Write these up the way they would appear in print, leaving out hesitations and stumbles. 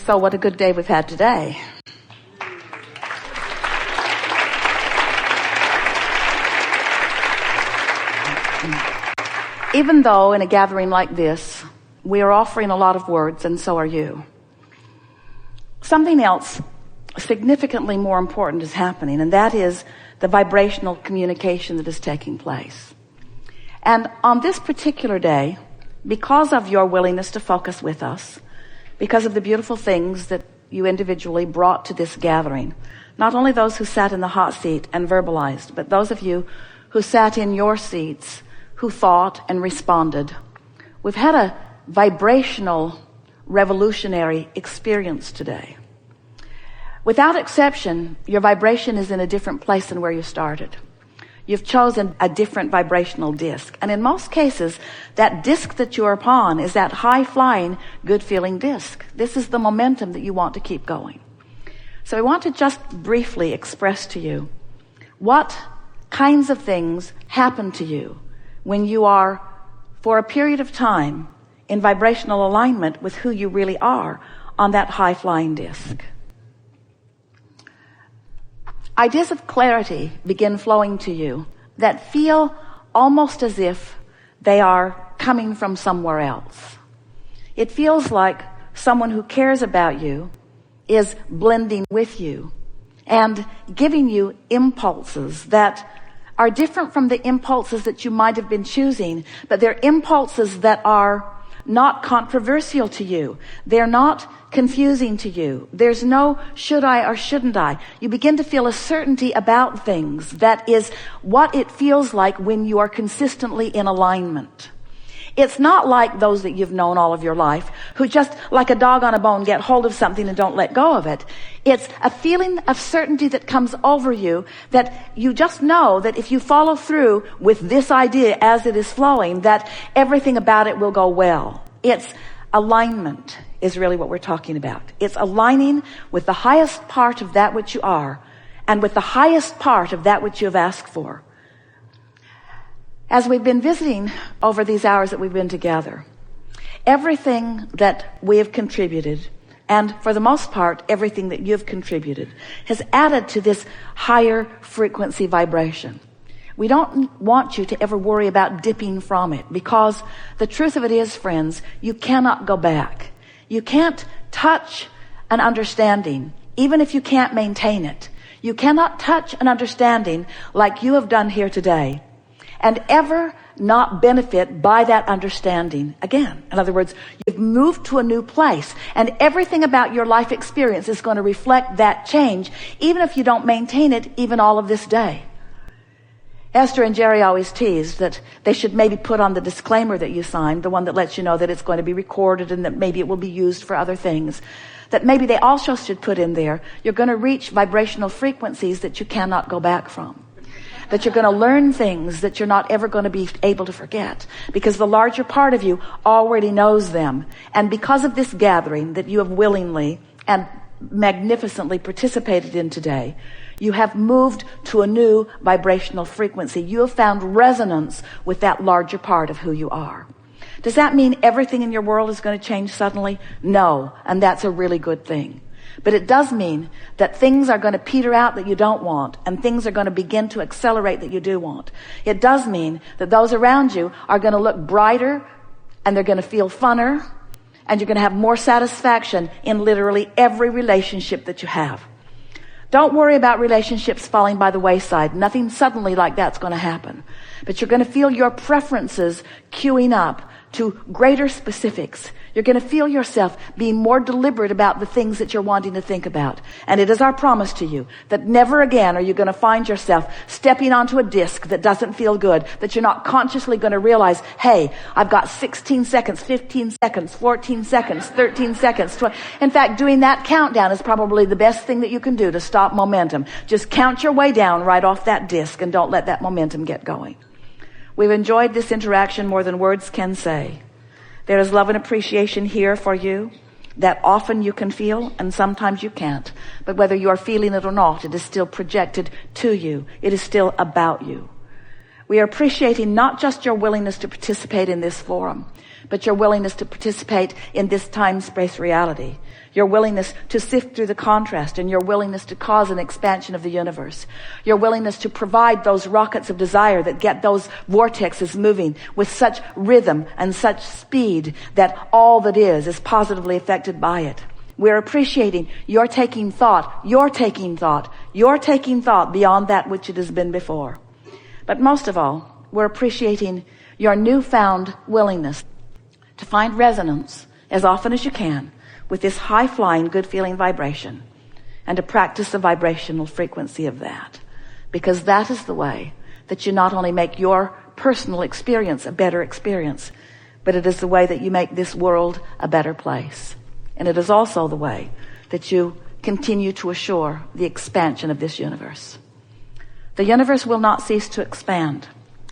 So what a good day we've had today. Even though in a gathering like this, we are offering a lot of words, and so are you, something else significantly more important is happening, and that is the vibrational communication that is taking place. And on this particular day, because of your willingness to focus with us, because of the beautiful things that you individually brought to this gathering, not only those who sat in the hot seat and verbalized, but those of you who sat in your seats, who thought and responded, we've had a vibrational, revolutionary experience today. Without exception, your vibration is in a different place than where you started. You've chosen a different vibrational disc. And in most cases, that disc that you're upon is that high-flying, good-feeling disc. This is the momentum that you want to keep going. So I want to just briefly express to you what kinds of things happen to you when you are, for a period of time, in vibrational alignment with who you really are on that high-flying disc. Ideas of clarity begin flowing to you that feel almost as if they are coming from somewhere else. It feels like someone who cares about you is blending with you and giving you impulses that are different from the impulses that you might have been choosing, but they're impulses that are not controversial to you. They're not confusing to you. There's no should I or shouldn't I. You begin to feel a certainty about things that is what it feels like when you are consistently in alignment. It's not like those that you've known all of your life who just like a dog on a bone get hold of something and don't let go of it. It's a feeling of certainty that comes over you that you just know that if you follow through with this idea as it is flowing, that everything about it will go well. It's alignment is really what we're talking about. It's aligning with the highest part of that which you are and with the highest part of that which you have asked for. As we've been visiting over these hours that we've been together, everything that we have contributed, and for the most part, everything that you've contributed, has added to this higher frequency vibration. We don't want you to ever worry about dipping from it, because the truth of it is, friends, you cannot go back. You can't touch an understanding, even if you can't maintain it. You cannot touch an understanding like you have done here today and ever not benefit by that understanding again. In other words, you've moved to a new place, and everything about your life experience is going to reflect that change, even if you don't maintain it even all of this day. Esther and Jerry always teased that they should maybe put on the disclaimer that you signed, the one that lets you know that it's going to be recorded and that maybe it will be used for other things, that maybe they also should put in there, you're going to reach vibrational frequencies that you cannot go back from. That you're going to learn things that you're not ever going to be able to forget, because the larger part of you already knows them. And because of this gathering that you have willingly and magnificently participated in today, you have moved to a new vibrational frequency. You have found resonance with that larger part of who you are. Does that mean everything in your world is going to change suddenly? No, and that's a really good thing. But it does mean that things are going to peter out that you don't want, and things are going to begin to accelerate that you do want. It does mean that those around you are going to look brighter, and they're going to feel funner, and you're going to have more satisfaction in literally every relationship that you have. Don't worry about relationships falling by the wayside. Nothing suddenly like that's going to happen. But you're going to feel your preferences queuing up to greater specifics. You're going to feel yourself being more deliberate about the things that you're wanting to think about. And it is our promise to you that never again are you going to find yourself stepping onto a disc that doesn't feel good, that you're not consciously going to realize, hey, I've got 16 seconds, 15 seconds, 14 seconds, 13 seconds. 20. In fact, doing that countdown is probably the best thing that you can do to stop momentum. Just count your way down right off that disc and don't let that momentum get going. We've enjoyed this interaction more than words can say. There is love and appreciation here for you that often you can feel and sometimes you can't. But whether you are feeling it or not, it is still projected to you. It is still about you. We are appreciating not just your willingness to participate in this forum, but your willingness to participate in this time-space reality, your willingness to sift through the contrast, and your willingness to cause an expansion of the universe, your willingness to provide those rockets of desire that get those vortexes moving with such rhythm and such speed that all that is positively affected by it. We're appreciating your taking thought beyond that which it has been before. But most of all, we're appreciating your newfound willingness to find resonance as often as you can with this high-flying, good-feeling vibration, and to practice the vibrational frequency of that. Because that is the way that you not only make your personal experience a better experience, but it is the way that you make this world a better place. And it is also the way that you continue to assure the expansion of this universe. The universe will not cease to expand,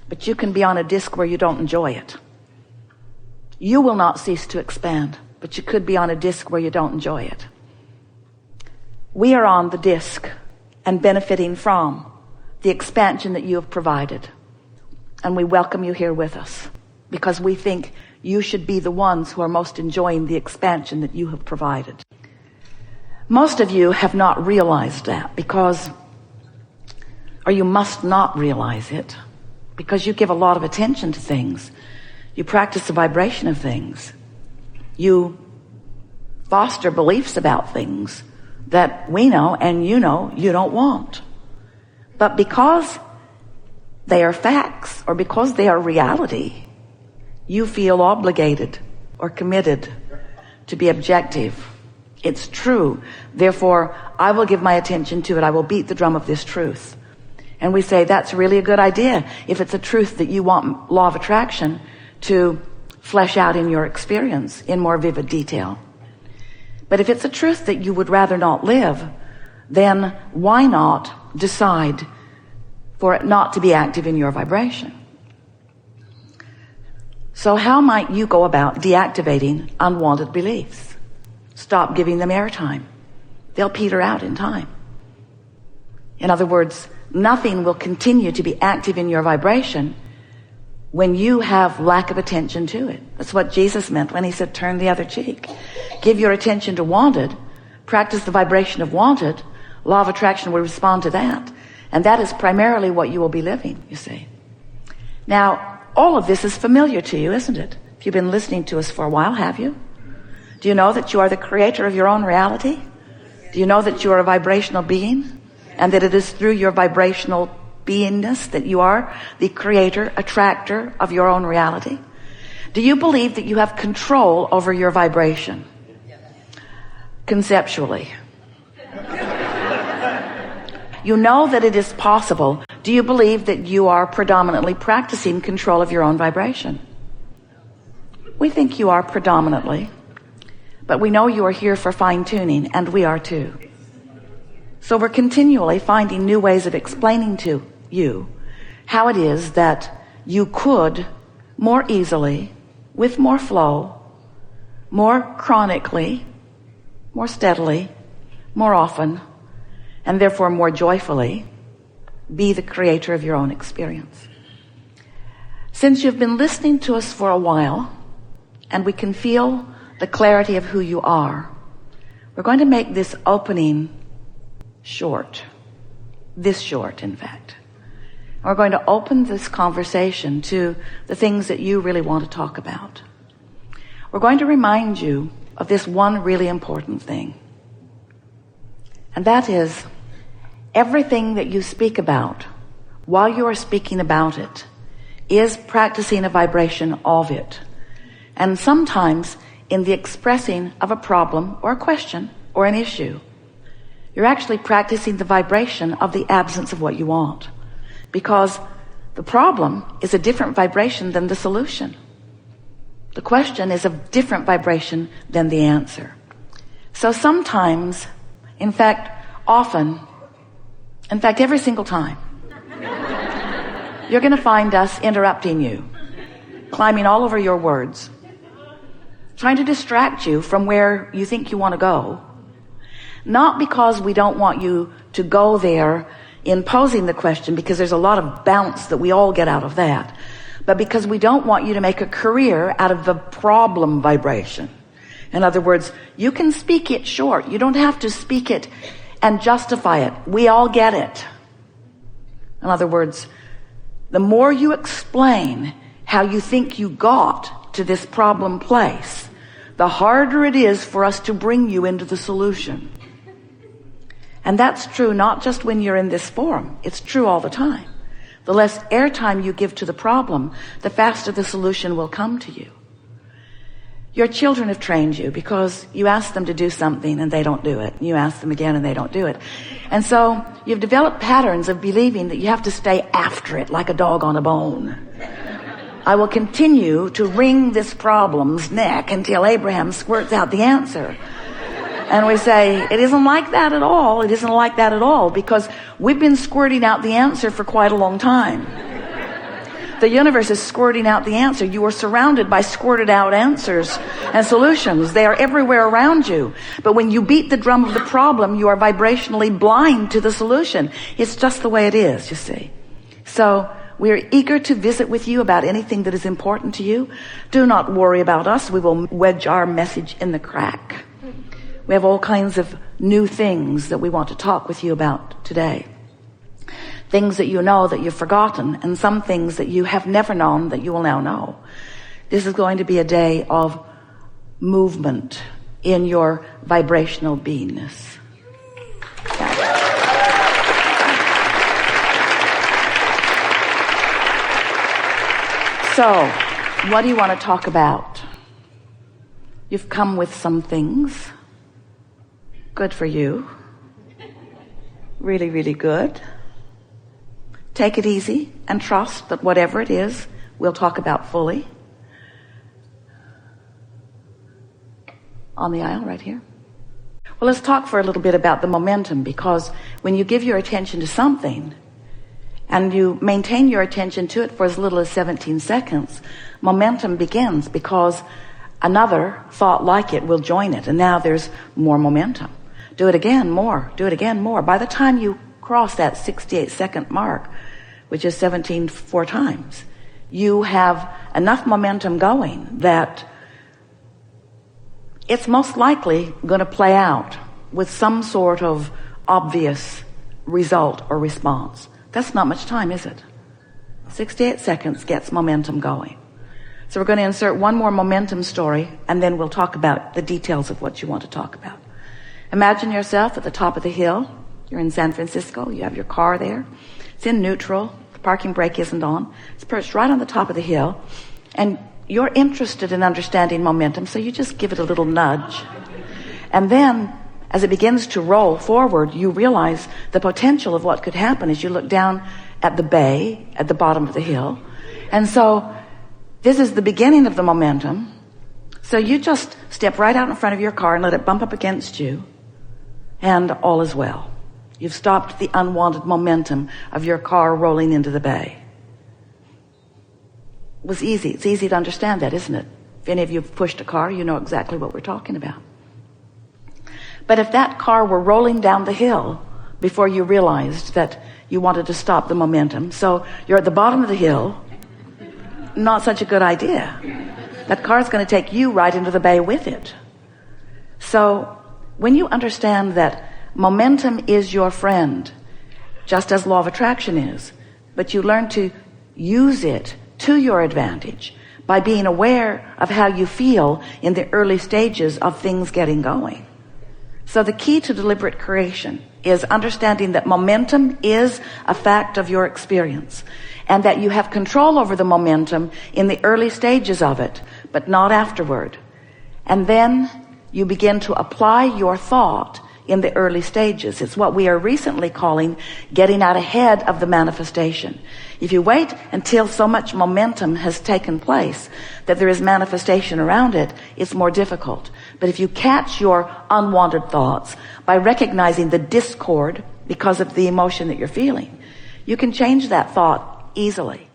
but you can be on a disc where you don't enjoy it. You will not cease to expand, but you could be on a disc where you don't enjoy it. We are on the disc and benefiting from the expansion that you have provided. And we welcome you here with us because we think you should be the ones who are most enjoying the expansion that you have provided. Most of you have not realized that or you must not realize it, because you give a lot of attention to things. You practice the vibration of things. You foster beliefs about things that we know and you know you don't want. But because they are facts or because they are reality, you feel obligated or committed to be objective. It's true. Therefore, I will give my attention to it. I will beat the drum of this truth. And we say that's really a good idea if it's a truth that you want law of attraction to flesh out in your experience in more vivid detail. But if it's a truth that you would rather not live, then why not decide for it not to be active in your vibration? So how might you go about deactivating unwanted beliefs? Stop giving them airtime. They'll peter out in time. In other words, nothing will continue to be active in your vibration when you have lack of attention to it. That's what Jesus meant when he said, turn the other cheek. Give your attention to wanted, practice the vibration of wanted, law of attraction will respond to that. And that is primarily what you will be living, you see. Now, all of this is familiar to you, isn't it? If you've been listening to us for a while, have you? Do you know that you are the creator of your own reality? Do you know that you are a vibrational being? And that it is through your vibrational beingness that you are the creator, attractor of your own reality? Do you believe that you have control over your vibration? Conceptually. You know that it is possible. Do you believe that you are predominantly practicing control of your own vibration? We think you are predominantly, but we know you are here for fine-tuning, and we are too. So we're continually finding new ways of explaining to you how it is that you could more easily, with more flow, more chronically, more steadily, more often, and therefore more joyfully, be the creator of your own experience. Since you've been listening to us for a while, and we can feel the clarity of who you are, we're going to make this opening short. This short, in fact. And we're going to open this conversation to the things that you really want to talk about. We're going to remind you of this one really important thing. And that is, everything that you speak about while you are speaking about it is practicing a vibration of it. And sometimes in the expressing of a problem or a question or an issue, you're actually practicing the vibration of the absence of what you want. Because the problem is a different vibration than the solution. The question is a different vibration than the answer. So sometimes, in fact, often, in fact, every single time, you're going to find us interrupting you, climbing all over your words, trying to distract you from where you think you want to go. Not because we don't want you to go there in posing the question, because there's a lot of bounce that we all get out of that, but because we don't want you to make a career out of the problem vibration. In other words, you can speak it short. You don't have to speak it and justify it. We all get it. In other words, the more you explain how you think you got to this problem place, the harder it is for us to bring you into the solution. And that's true not just when you're in this forum. It's true all the time. The less airtime you give to the problem, the faster the solution will come to you. Your children have trained you because you ask them to do something and they don't do it. You ask them again and they don't do it. And so you've developed patterns of believing that you have to stay after it like a dog on a bone. I will continue to wring this problem's neck until Abraham squirts out the answer. And we say, it isn't like that at all. It isn't like that at all, because we've been squirting out the answer for quite a long time. The universe is squirting out the answer. You are surrounded by squirted out answers and solutions. They are everywhere around you. But when you beat the drum of the problem, you are vibrationally blind to the solution. It's just the way it is, you see. So we are eager to visit with you about anything that is important to you. Do not worry about us. We will wedge our message in the crack. We have all kinds of new things that we want to talk with you about today. Things that you know that you've forgotten, and some things that you have never known that you will now know. This is going to be a day of movement in your vibrational beingness. So, what do you want to talk about? You've come with some things. Good for you. Really, really good. Take it easy and trust that whatever it is, we'll talk about fully. On the aisle right here. Well, let's talk for a little bit about the momentum, because when you give your attention to something and you maintain your attention to it for as little as 17 seconds, momentum begins, because another thought like it will join it, and now there's more momentum. Do it again, more. Do it again, more. By the time you cross that 68-second mark, which is 17 4 times, you have enough momentum going that it's most likely going to play out with some sort of obvious result or response. That's not much time, is it? 68 seconds gets momentum going. So we're going to insert one more momentum story, and then we'll talk about the details of what you want to talk about. Imagine yourself at the top of the hill. You're in San Francisco. You have your car there. It's in neutral. The parking brake isn't on. It's perched right on the top of the hill. And you're interested in understanding momentum, so you just give it a little nudge. And then, as it begins to roll forward, you realize the potential of what could happen as you look down at the bay at the bottom of the hill. And so, this is the beginning of the momentum. So you just step right out in front of your car and let it bump up against you. And all is well. You've stopped the unwanted momentum of your car rolling into the bay. It was easy. It's easy to understand that, isn't it? If any of you have pushed a car, you know exactly what we're talking about. But if that car were rolling down the hill before you realized that you wanted to stop the momentum, so you're at the bottom of the hill, not such a good idea. That car's going to take you right into the bay with it. So when you understand that momentum is your friend, just as law of attraction is, but you learn to use it to your advantage by being aware of how you feel in the early stages of things getting going. So the key to deliberate creation is understanding that momentum is a fact of your experience, and that you have control over the momentum in the early stages of it, but not afterward. And then you begin to apply your thought in the early stages. It's what we are recently calling getting out ahead of the manifestation. If you wait until so much momentum has taken place that there is manifestation around it, it's more difficult. But if you catch your unwanted thoughts by recognizing the discord because of the emotion that you're feeling, you can change that thought easily.